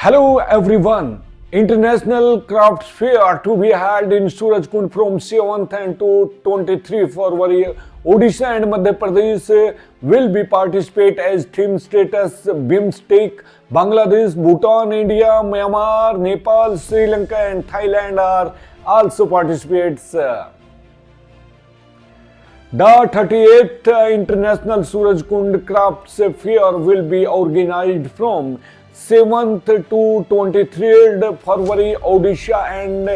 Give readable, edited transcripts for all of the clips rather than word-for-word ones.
Hello everyone. International Craft Fair to be held in Surajkund from 7th and to 23 February. Odisha and Madhya Pradesh will be participate as theme status. BIMSTEC, Bangladesh, Bhutan, India, Myanmar, Nepal, Sri Lanka and Thailand are also participates. The 38th International Surajkund Crafts Fair will be organized from 7th to 23rd February. Odisha and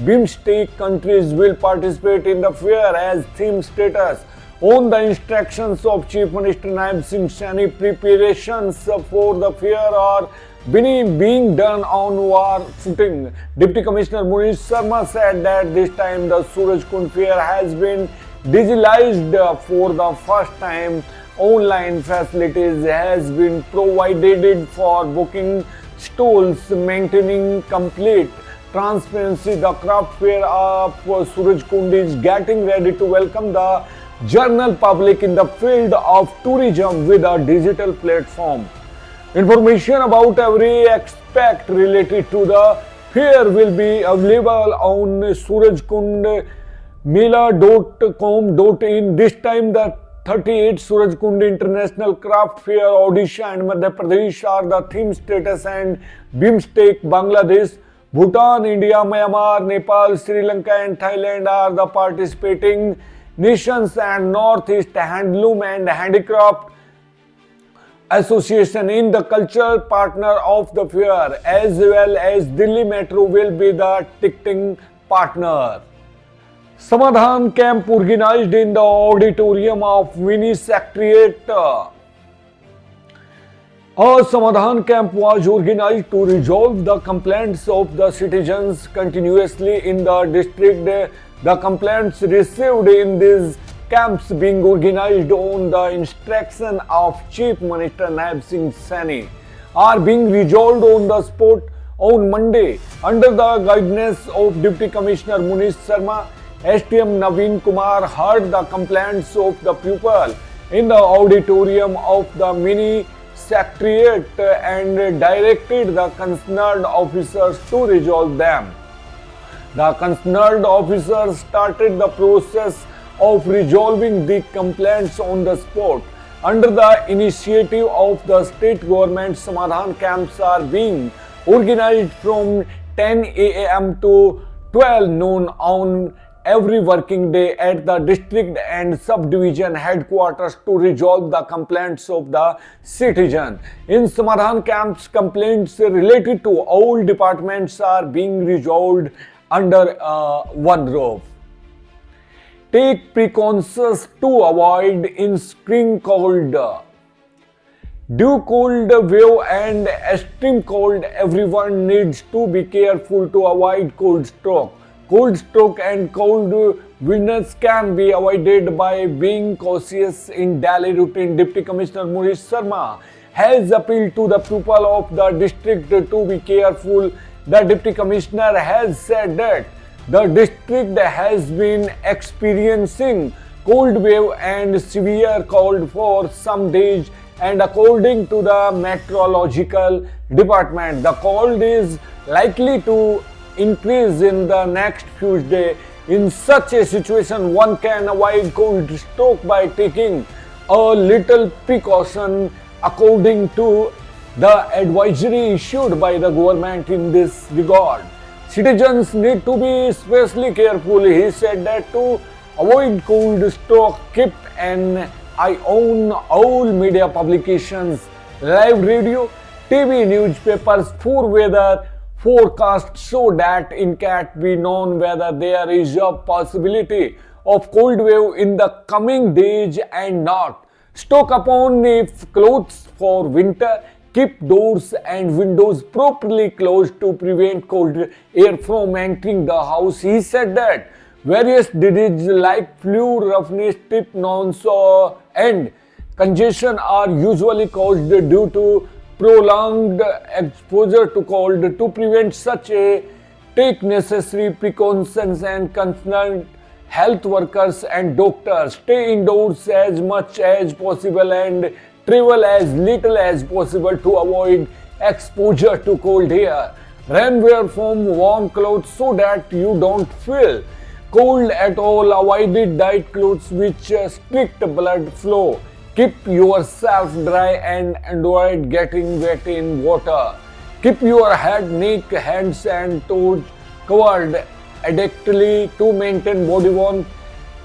BIMSTEC countries will participate in the fair as theme status. On the instructions of Chief Minister Naib Singh Saini, preparations for the fair are being done on war footing. Deputy Commissioner Munish Sharma said that this time the Surajkund fair has been digitalized for the first time. Online facilities has been provided for booking stalls, maintaining complete transparency. The craft fair of Surajkund is getting ready to welcome the general public in the field of tourism with a digital platform. Information about every aspect related to the fair will be available on surajkundmela.com.in. This time the 38 Surajkund International Craft Fair, Odisha and Madhya Pradesh are the theme status, and BIMSTEC, Bangladesh, Bhutan, India, Myanmar, Nepal, Sri Lanka and Thailand are the participating nations, and Northeast Handloom and Handicraft Association in the cultural partner of the fair, as well as Delhi Metro will be the ticketing partner. Samadhan camp organized in the auditorium of Mini Secretariat. A Samadhan camp was organized to resolve the complaints of the citizens continuously in the district. The complaints received in these camps being organized on the instruction of Chief Minister Naib Singh Saini are being resolved on the spot on Monday under the guidance of Deputy Commissioner Munish Sharma. STM Naveen Kumar heard the complaints of the people in the auditorium of the Mini Secretariat and directed the concerned officers to resolve them. The concerned officers started the process of resolving the complaints on the spot. Under the initiative of the state government, Samadhan camps are being organized from 10 a.m. to 12 noon on every working day at the district and subdivision headquarters to resolve the complaints of the citizen. In Samadhan camps, complaints related to all departments are being resolved under one roof. Take precautions to avoid in spring cold. Due cold wave and extreme cold, everyone needs to be careful to avoid cold stroke. Cold stroke and cold windness can be avoided by being cautious in daily routine. Deputy Commissioner Munish Sharma has appealed to the people of the district to be careful. The Deputy Commissioner has said that the district has been experiencing cold wave and severe cold for some days, and according to the meteorological department, the cold is likely to increase in the next few days. In such a situation, one can avoid cold stroke by taking a little precaution according to the advisory issued by the government in this regard. Citizens need to be especially careful. He said that to avoid cold stroke, keep an eye on all media publications, live radio, TV, newspapers for weather forecast so that it can be known whether there is a possibility of cold wave in the coming days and not. Stock upon clothes for winter. Keep doors and windows properly closed to prevent cold air from entering the house. He said that various diseases like flu, roughness, tip nose and congestion are usually caused due to prolonged exposure to cold. To prevent such a, take necessary precautions and consult health workers and doctors. Stay indoors as much as possible and travel as little as possible to avoid exposure to cold air. Rainwear from warm clothes so that you don't feel cold at all. Avoid tight clothes which strict blood flow. Keep yourself dry and avoid getting wet in water. Keep your head, neck, hands and toes covered adequately to maintain body warmth.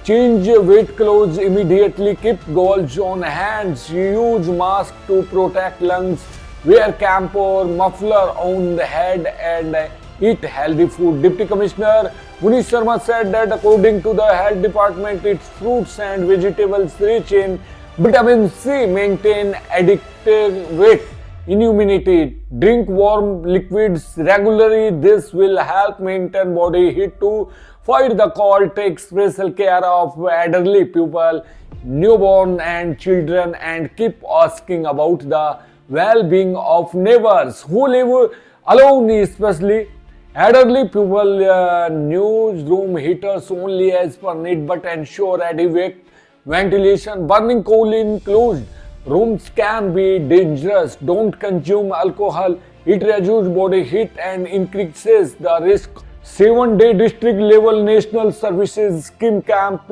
Change wet clothes immediately. Keep gloves on hands. Use mask to protect lungs. Wear cap or muffler on the head and eat healthy food. Deputy Commissioner Munish Sharma said that according to the Health Department, its fruits and vegetables rich in vitamin C maintain adequate immunity. Drink warm liquids regularly. This will help maintain body heat to fight the cold. Take special care of elderly people, newborn and children, and keep asking about the well-being of neighbors who live alone, especially elderly people. Newsroom heaters only as per need, but ensure adequate ventilation. Burning coal in closed rooms can be dangerous. Don't consume alcohol. It reduces body heat and increases the risk. 7-day district level national services scheme camp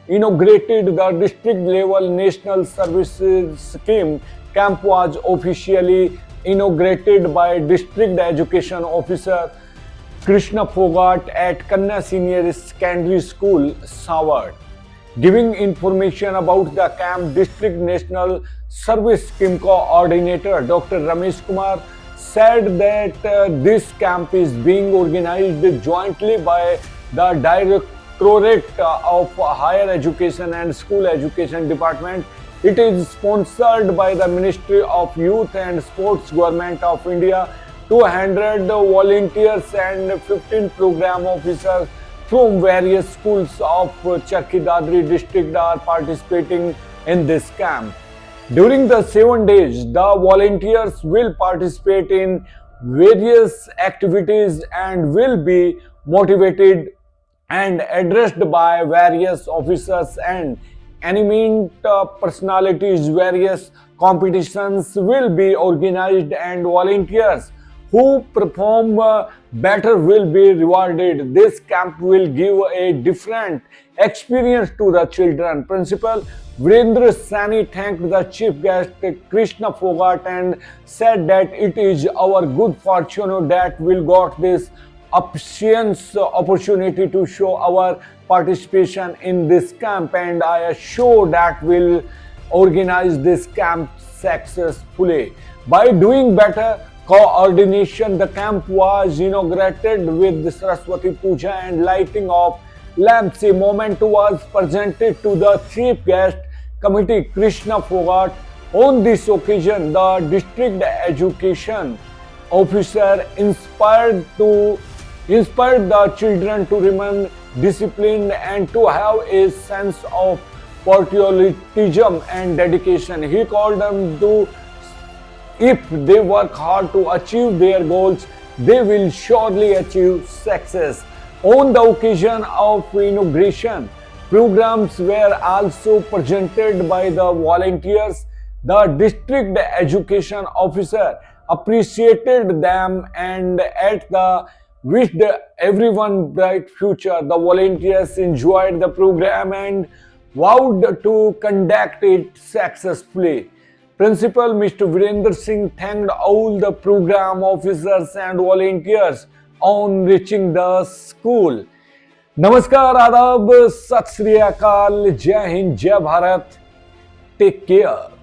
inaugurated. The district level national services scheme camp was officially inaugurated by District Education Officer Krishna Fogart at Kanna Senior Secondary School, Savard. Giving information about the camp, District National Service Scheme Coordinator Dr. Ramesh Kumar said that this camp is being organized jointly by the Directorate of Higher Education and School Education Department. It is sponsored by the Ministry of Youth and Sports, Government of India. 200 volunteers and 15 program officers from various schools of Charkhi Dadri district are participating in this camp. During the 7 days, the volunteers will participate in various activities and will be motivated and addressed by various officers and eminent personalities. Various competitions will be organized and volunteers who perform better will be rewarded. This camp will give a different experience to the children. Principal Virendra Sani thanked the chief guest Krishna Fogart and said that it is our good fortune that we got this opportunity to show our participation in this camp, and I assure that we'll organize this camp successfully. By doing better coordination, the camp was inaugurated with Saraswati Puja and lighting of lamps. A moment was presented to the chief guest committee Krishna Fogart. On this occasion, the district education officer inspired the children to remain disciplined and to have a sense of patriotism and dedication. He called them to, if they work hard to achieve their goals, they will surely achieve success. On the occasion of inauguration, programs were also presented by the volunteers. The district education officer appreciated them and wished everyone bright future. The volunteers enjoyed the program and vowed to conduct it successfully. Principal Mr. Virendra Singh thanked all the program officers and volunteers on reaching the school. नमस्कार, आदाब, सत श्री अकाल, जय हिंद, जय Bharat, take care.